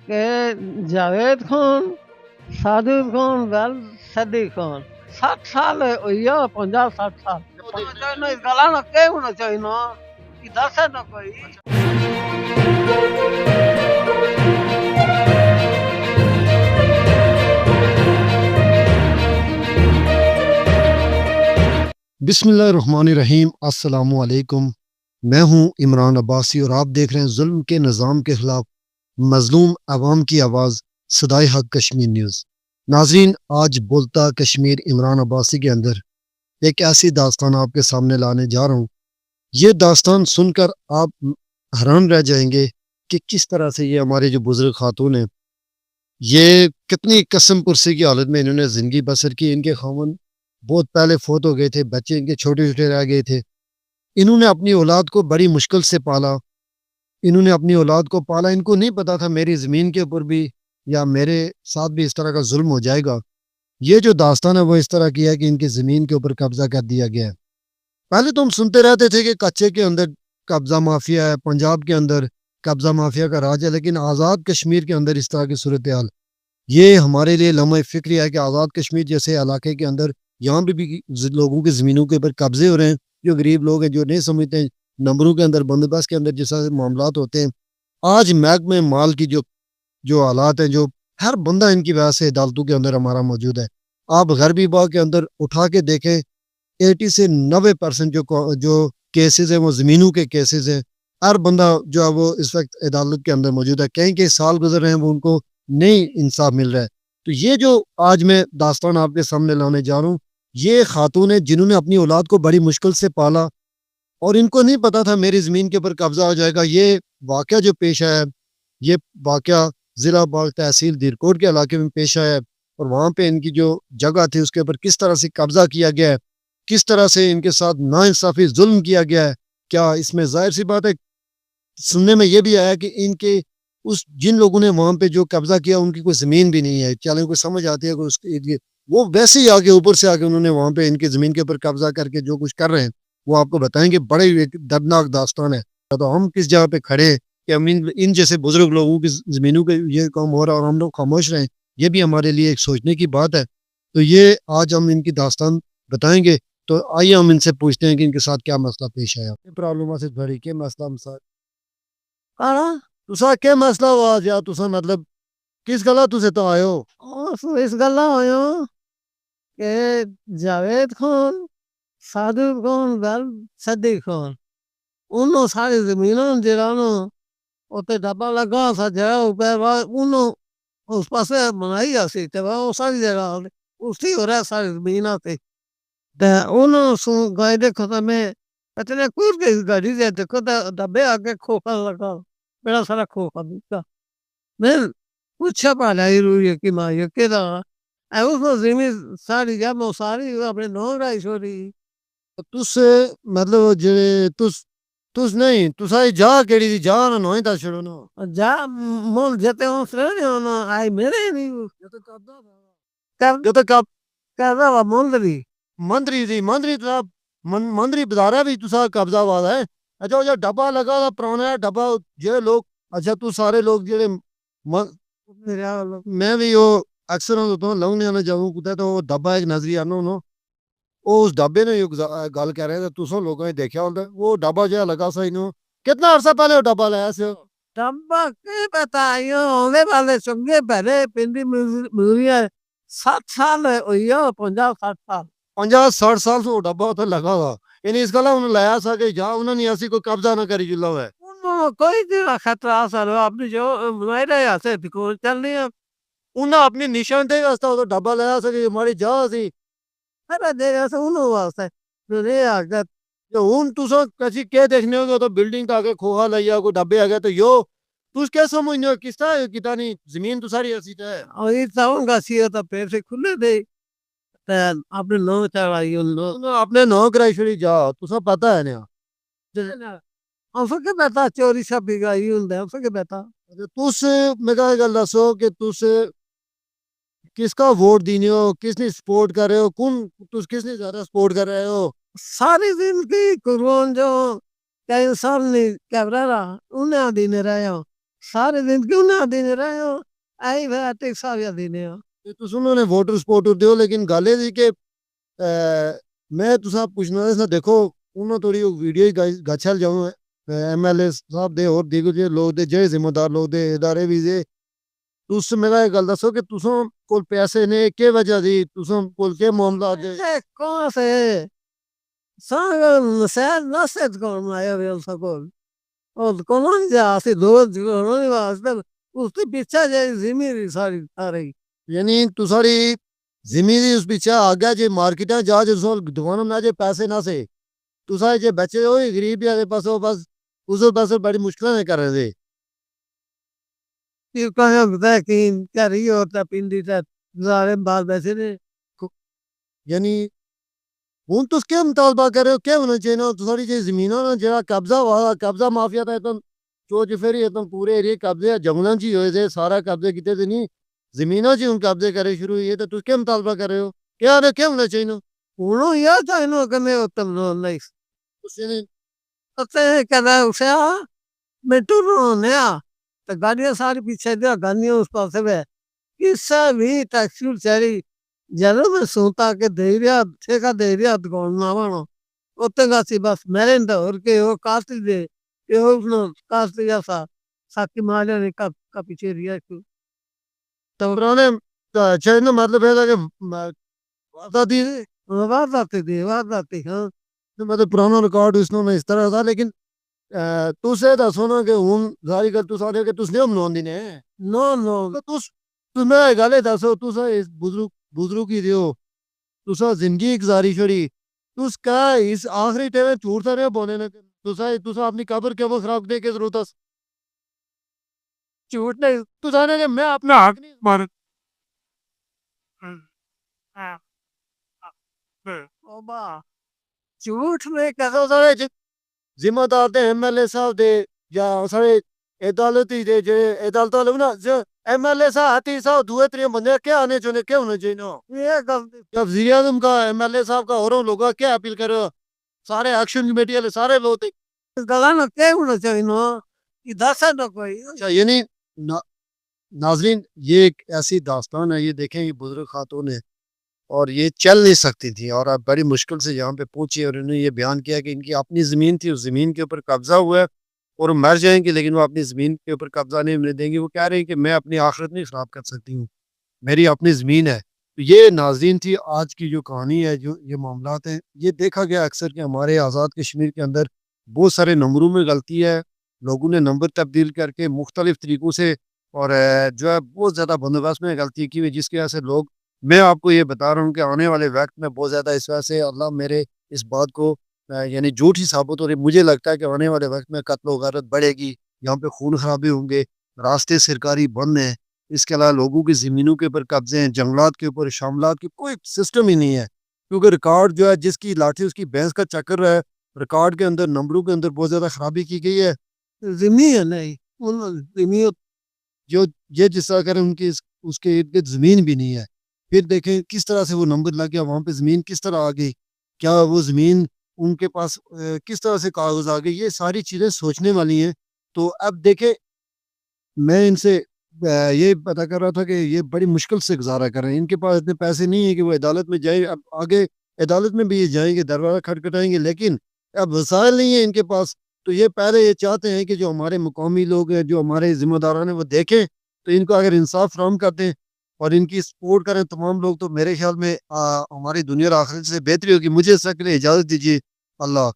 کہ جاوید خان سادر خان ول صدیق خان 60 سال ہوئی 50 60 سال اس گلا نہ کہ ہونا چاہیے نا کہ دس ہے نہ کوئی بسم اللہ الرحمن الرحیم۔ السلام علیکم، میں ہوں عمران عباسی اور آپ دیکھ رہے ہیں ظلم کے نظام کے خلاف مظلوم عوام کی آواز صدائے حق کشمیر نیوز۔ ناظرین، آج بولتا کشمیر عمران عباسی کے اندر ایک ایسی داستان آپ کے سامنے لانے جا رہا ہوں۔ یہ داستان سن کر آپ حیران رہ جائیں گے کہ کس طرح سے یہ ہمارے جو بزرگ خاتون ہیں، یہ کتنی قسم پرسی کی حالت میں انہوں نے زندگی بسر کی۔ ان کے خاوند بہت پہلے فوت ہو گئے تھے، بچے ان کے چھوٹے چھوٹے رہ گئے تھے۔ انہوں نے اپنی اولاد کو بڑی مشکل سے پالا، ان کو نہیں پتا تھا میری زمین کے اوپر بھی یا میرے ساتھ بھی اس طرح کا ظلم ہو جائے گا۔ یہ جو داستان ہے وہ اس طرح کی ہے کہ ان کی زمین کے اوپر قبضہ کر دیا گیا ہے۔ پہلے تو ہم سنتے رہتے تھے کہ کچے کے اندر قبضہ مافیا ہے، پنجاب کے اندر قبضہ مافیا کا راج ہے، لیکن آزاد کشمیر کے اندر اس طرح کی صورتحال یہ ہمارے لیے لمحہ فکری ہے کہ آزاد کشمیر جیسے علاقے کے اندر یہاں بھی لوگوں کی زمینوں کے اوپر قبضے ہو رہے ہیں۔ جو غریب لوگ ہیں، جو نہیں سمجھتے ہیں نمبروں کے اندر، بندوبست کے اندر جس طرح سے معاملات ہوتے ہیں، آج محکمہ مال کی جو حالات ہیں، جو ہر بندہ ان کی وجہ سے عدالتوں کے اندر ہمارا موجود ہے۔ آپ غربی باغ کے اندر اٹھا کے دیکھیں، 80 سے 90% جو کیسز ہیں وہ زمینوں کے کیسز ہیں۔ ہر بندہ جو ہے وہ اس وقت عدالت کے اندر موجود ہے۔ کئی سال گزر رہے ہیں، وہ ان کو نہیں انصاف مل رہا ہے۔ تو یہ جو آج میں داستان آپ کے سامنے لانے جا رہا ہوں، یہ خاتون ہیں جنہوں نے اپنی اولاد کو بڑی مشکل سے پالا اور ان کو نہیں پتا تھا میری زمین کے اوپر قبضہ ہو جائے گا۔ یہ واقعہ جو پیش آیا ہے، یہ واقعہ ضلع باغ تحصیل دیرکوٹ کے علاقے میں پیش آیا ہے، اور وہاں پہ ان کی جو جگہ تھی اس کے اوپر کس طرح سے قبضہ کیا گیا ہے، کس طرح سے ان کے ساتھ ناانصافی ظلم کیا گیا ہے۔ کیا اس میں ظاہر سی بات ہے، سننے میں یہ بھی آیا کہ ان کے جن لوگوں نے وہاں پہ جو قبضہ کیا ان کی کوئی زمین بھی نہیں ہے۔ چلیں کوئی سمجھ آتی ہے کہ اس کی وہ ویسے ہی آگے اوپر سے آگے انہوں نے وہاں پہ ان کی زمین کے اوپر قبضہ کر کے جو کچھ کر رہے ہیں وہ آپ کو بتائیں گے۔ بڑے ایک دردناک داستان ہے۔ تو ہم کس جگہ پہ کھڑے ہیں کہ ہم ان جیسے بزرگ لوگوں کی زمینوں کے یہ کام ہو رہا ہے اور ہم لوگ خاموش رہیں، یہ بھی ہمارے لیے ایک سوچنے کی بات ہے۔ تو یہ آج ہم ان کی داستان بتائیں گے۔ تو آئیے ہم ان سے پوچھتے ہیں کہ ان کے ساتھ کیا مسئلہ پیش آیا، پرابلم سے بڑی کیا مسئلہ تسا کیا مسئلہ ہوا یا تسا مطلب کس گلا تسے تو آئے ہو؟ اس گلا ہویا کہ جاوید خان سادر خان ول صدیق خان انہوں ساری زمینوں جرانو اوتے ڈبا لگا سا جگہ اوپر انہوں اس پاسے بنائی اسی تے وہ ساری جگہ اسی ہو رہا ساری زمیناں تے انہوں سو گائے دیکھو تے میں اتنے کور کے گاڑی دے دیکھو تے ڈبے آگے کھوکھا لگا بڑا سارا کھوکھا دیکھا میں پوچھا پالا ہی روئی کہ ماں یہ کہ اس کو زمین ساری جب وہ ساری اپنے نو رائی چھوڑی۔ تس مطلب تس نہیں تسا جا کیڑی دی جا نہ نوئی دا چھڑو نا جا مول جتے ہوں سرے ہونا آئی میرے نہیں جو تو کب کہتا ہوا مندری مندری بزارہ بھی تسا قبضہ والا ہے۔ اچھا جو ڈبا لگا دا پرانا ڈبا یہ لوگ، اچھا تو سارے لوگ جڑے میں بھی وہ اکثر لونگنے آنے جاؤں کتے تو وہ ڈبا ایک نظری آنا ہونا اس ڈبے نے گل کہہ رہے تھے تسوں لوگوں نے دیکھا ہوتا ہے وہ ڈبا جو لگا سا انہوں کتنا عرصہ پہلے وہ ڈبا لایا سے ڈبا کی پتا ہونے والے چنگے پہلے پنڈی مزوریاں 60 سال ہوئی 50 60 سال 50 60 سال سے وہ ڈبا اتنے لگا ہوا یعنی اس گلا انہوں لایا سا کہ جا انہوں نے ایسی کوئی قبضہ نہ کری جلا ہوا ہے۔ کوئی دن خطرہ آسا رہا اپنی جو بنائی رہے آسے کو چل رہی ہے انہوں اپنی نشان دے واسطہ وہ ڈبا لایا سا کہ ہماری جا سی میرا دے ایسا انہوں واسطے جو دے آگے جو ہون تسا کسی کیا دیکھنے ہوگا تو بلڈنگ تا کے کھوہا لیا کوئی ڈبے آگے تو یو تس کیا سمجھنے ہو کس طرح کتا نہیں زمین تو ساری ایسی ہے اور یہ تاؤں گا سی ہوتا پیسے کھلے دے اپنے نو چڑھائی انہوں اپنے نو کرائی چھوڑی جا تسا پتا ہے نیا ہم سکے بیتا چوری چھپی گئی ہوں دے ہم سکے بیتا تس میں کہا گل دسو کہ تس کس کا ووٹ دینے ہو کس نے سپورٹ کر رہے ہو تس کس نے زیادہ سپورٹ کر رہے ہو ساری زندگی قربان جو کیا انسان نے کیا رہا انہیں دینے رہے ہوں سارے دن کیوں نہ دینے رہے ہو آئی بھائی ٹیکس آیا دینے ہو تو سنو نے ووٹر سپورٹ دیو لیکن گل یہ کہ میں تو صاحب پوچھنا تھا دیکھو انہوں تھوڑی ویڈیو گچھل جاؤں ایم ایل اے صاحب دے اور دیگر جو لوگ دے جے ذمہ دار لوگ دے ادارے بھی دے تس میرا یہ گل دسو کہ تسوں کول پیسے نے کی وجہ دی تسوں کول کے معاملات دے کون سے سانگ سیر نسد کون آیا ہوئے ان سکول اور کون جا سی دو نہیں واسطے اس کے پیچھے جائے زمین ساری ساری یعنی تساڑی زمین دی اس پیچھے آ گیا جے مارکیٹاں جا جے دکانوں میں جے پیسے نہ سے تسا جے بچے ہوئے غریب یا بس اس بس بڑی مشکلیں کر رہے تھے یہ کہاں بتا کہ کیا رہی ہوتا پنڈی تا زارے بال بیسے نے یعنی ہوں تس کیا مطالبہ کر رہے ہو کیا ہونا چاہیے تساڑی جے زمینوں نا جڑا قبضہ ہوا قبضہ مافیا تھا تم چوچ پھر پورے ایریے قبضے جنگلاں چ ہوئے تھے سارا قبضے کیتے تھے نہیں زمینوں چ ہوں قبضے کرے شروع ہوئے تو تس کیا مطالبہ کر رہے ہو کیا ہونا چاہیے انہوں یا تھا انہوں کہ میں اتم نو نہیں اس نے اتنے کہنا اسے میں ٹوروں نیا تو گاڑیاں ساری پیچھے دیا گاڑیاں اس پاسے میں کسا بھی ٹیکسی چاری جنوں میں سوتا کہ دیریا ٹھیکا دیریا دکان نہ بنو اتنے کا سی بس میرے اور کے وہ کاستی دے کہ وہ کاستی جیسا ساکی مالیاں نے کا پیچھے ریا تو پرانے چاہیے مطلب ہے کہ وارداتی دی وارداتی ہاں مطلب پرانا ریکارڈ اس میں اس طرح تھا لیکن تس یہ دسو نا کہ ہوں ظاہر کر تس آدھے کہ تس نہیں مناؤ نے نو نو تس میں گل یہ دسو تس بزرگ ہی دیو تسا زندگی گزاری چھوڑی تس کا اس آخری ٹائم جھوٹ سا نہیں بولے نا تسا اپنی قبر کیا وہ خراب دے کے ضرورت جھوٹ نہیں تسا نے کہ میں اپنا حق نہیں مار جھوٹ میں کیسا سارے ذمہ دار دے ایم ایل اے صاحب دے یا سارے عدالتی دے جے عدالت والے نا ایم ایل اے صاحب آتی صاحب دوے ترے بندے کیا آنے چاہنے کیا ہونا چاہیے نا یہ غلطی یا وزیر اعظم کا ایم ایل اے صاحب کا اوروں لوگوں کیا اپیل کرو سارے ایکشن کمیٹی والے سارے لوگ گلا نا کیا ہونا چاہیے نا یہ دسا نہ کوئی یعنی ناظرین یہ ایک ایسی داستان ہے یہ دیکھیں یہ بزرگ خاتون ہے اور یہ چل نہیں سکتی تھی اور اب بڑی مشکل سے یہاں پہ پہنچی اور انہوں نے یہ بیان کیا کہ ان کی اپنی زمین تھی اس زمین کے اوپر قبضہ ہوا ہے اور مر جائیں گے لیکن وہ اپنی زمین کے اوپر قبضہ نہیں ملنے دیں گے وہ کہہ رہے ہیں کہ میں اپنی آخرت نہیں خراب کر سکتی ہوں میری اپنی زمین ہے تو یہ ناظرین تھی آج کی جو کہانی ہے جو یہ معاملات ہیں یہ دیکھا گیا اکثر کہ ہمارے آزاد کشمیر کے اندر بہت سارے نمبروں میں غلطی ہے لوگوں نے نمبر تبدیل کر کے مختلف طریقوں سے اور جو ہے بہت زیادہ بندوبست میں غلطی کی ہوئی جس کی وجہ سے لوگ میں آپ کو یہ بتا رہا ہوں کہ آنے والے وقت میں بہت زیادہ اس وجہ سے اللہ میرے اس بات کو یعنی جھوٹ ہی ثابت ہو رہی مجھے لگتا ہے کہ آنے والے وقت میں قتل و غارت بڑھے گی یہاں پہ خون خرابے ہوں گے راستے سرکاری بند ہیں اس کے علاوہ لوگوں کی زمینوں کے اوپر قبضے ہیں جنگلات کے اوپر شاملات کی کوئی سسٹم ہی نہیں ہے کیونکہ ریکارڈ جو ہے جس کی لاٹھی اس کی بھینس کا چکر ہے ریکارڈ کے اندر نمبروں کے اندر بہت زیادہ خرابی کی گئی ہے زمین ہے نہیں زمین جو یہ جس طرح کریں ان کی اس کے ارد گرد زمین بھی نہیں ہے پھر دیکھیں کس طرح سے وہ نمبر لگ گیا وہاں پہ زمین کس طرح آ گئی کیا وہ زمین ان کے پاس کس طرح سے کاغذ آ گئی یہ ساری چیزیں سوچنے والی ہیں تو اب دیکھیں میں ان سے یہ پتہ کر رہا تھا کہ یہ بڑی مشکل سے گزارا کر رہے ہیں ان کے پاس اتنے پیسے نہیں ہیں کہ وہ عدالت میں جائیں اب آگے عدالت میں بھی یہ جائیں گے دروازہ کھٹکھٹائیں گے لیکن اب وسائل نہیں ہیں ان کے پاس تو یہ پہلے یہ چاہتے ہیں کہ جو ہمارے مقامی لوگ ہیں جو ہمارے ذمہ داران ہیں وہ دیکھیں تو ان کو اگر انصاف فراہم کر دیں اور ان کی سپورٹ کریں تمام لوگ تو میرے خیال میں ہماری دنیا اور آخرت سے بہتری ہوگی مجھے اس کے لیے اجازت دیجیے اللہ